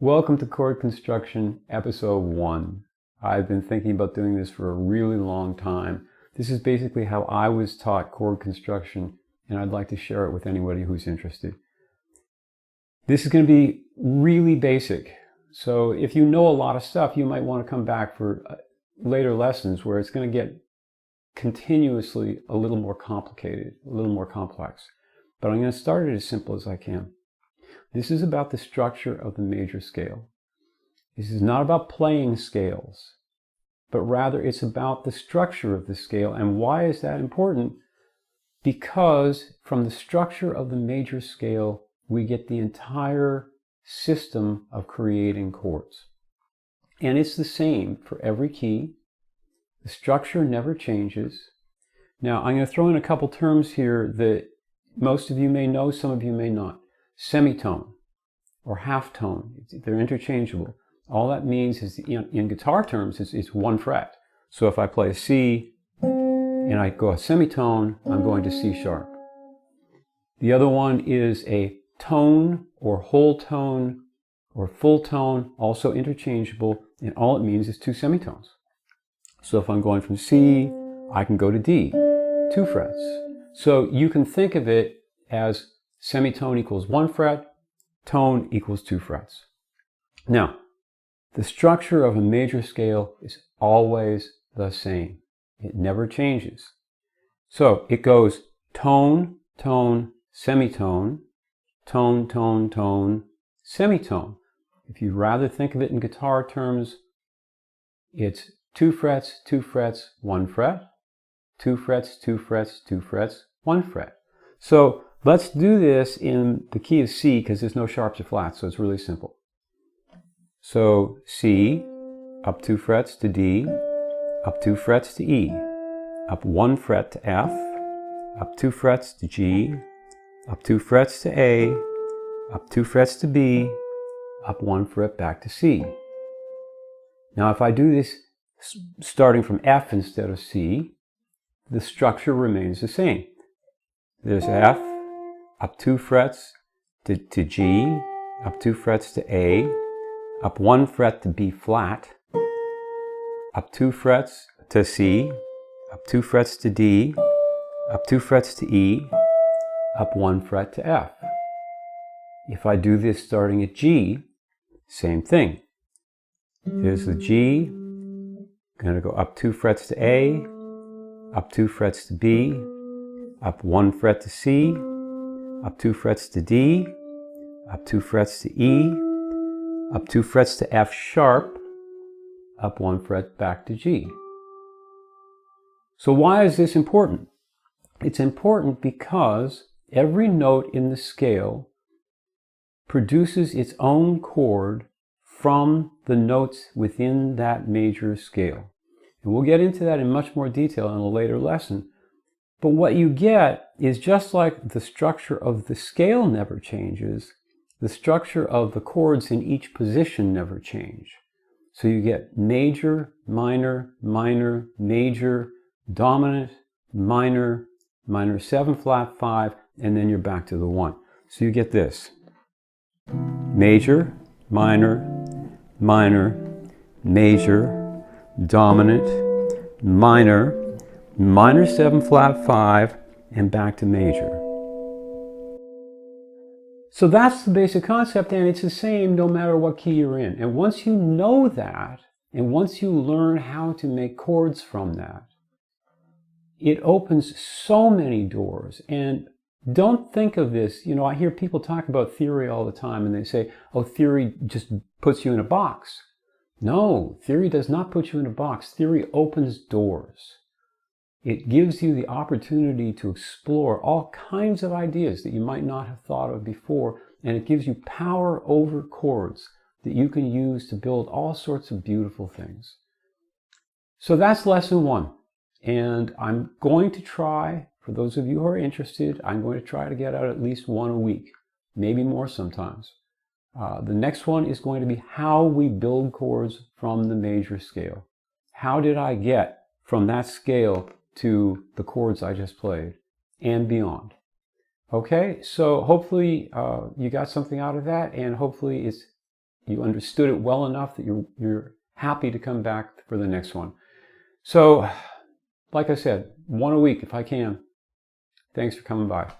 Welcome to Chord Construction, Episode 1. I've been thinking about doing this for a really long time. This is basically how I was taught chord construction, and I'd like to share it with anybody who's interested. This is going to be really basic, so if you know a lot of stuff, you might want to come back for later lessons where it's going to get continuously a little more complicated, a little more complex. But I'm going to start it as simple as I can. This is about the structure of the major scale. This is not about playing scales, but rather it's about the structure of the scale. And why is that important? Because from the structure of the major scale, we get the entire system of creating chords. And it's the same for every key. The structure never changes. Now, I'm going to throw in a couple terms here that most of you may know, some of you may not. Semitone or halftone, they're interchangeable. All that means is, in guitar terms, it's one fret. So if I play a C and I go a semitone, I'm going to C sharp. The other one is a tone or whole tone or full tone, also interchangeable, and all it means is two semitones. So if I'm going from C, I can go to D, 2 frets. So you can think of it as semitone equals 1 fret, tone equals 2 frets. Now, the structure of a major scale is always the same. It never changes. So it goes tone, tone, semitone, tone, tone, tone, semitone. If you'd rather think of it in guitar terms, it's 2 frets, 2 frets, 1 fret, 2 frets, 2 frets, 2 frets, 1 fret. So let's do this in the key of C because there's no sharps or flats, so it's really simple. So C, up 2 frets to D, up 2 frets to E, up 1 fret to F, up 2 frets to G, up 2 frets to A, up 2 frets to B, up 1 fret back to C. Now if I do this starting from F instead of C, the structure remains the same. There's F, up 2 frets to G, up 2 frets to A, up 1 fret to B flat, up 2 frets to C, up 2 frets to D, up 2 frets to E, up 1 fret to F. If I do this starting at G, same thing. There's the G, going to go up 2 frets to A, up 2 frets to B, up 1 fret to C, up 2 frets to D, up 2 frets to E, up 2 frets to F sharp, up 1 fret back to G. So why is this important? It's important because every note in the scale produces its own chord from the notes within that major scale. And we'll get into that in much more detail in a later lesson. But what you get is, just like the structure of the scale never changes, the structure of the chords in each position never change. So you get major, minor, minor, major, dominant, minor, minor 7 flat 5, and then you're back to the 1. So you get this. Major, minor, minor, major, dominant, minor, minor 7 flat 5, and back to major. So that's the basic concept, and it's the same no matter what key you're in. And once you know that, and once you learn how to make chords from that, it opens so many doors. And don't think of this, I hear people talk about theory all the time, and they say, oh, theory just puts you in a box. No, theory does not put you in a box. Theory opens doors. It gives you the opportunity to explore all kinds of ideas that you might not have thought of before, and it gives you power over chords that you can use to build all sorts of beautiful things. So that's lesson 1, and I'm going to try, for those of you who are interested, I'm going to try to get out at least 1 a week, maybe more sometimes. The next one is going to be how we build chords from the major scale. How did I get from that scale to the chords I just played and beyond? Okay, so hopefully you got something out of that, and hopefully it's you understood it well enough that you're happy to come back for the next one. So, like I said, one a week if I can. Thanks for coming by.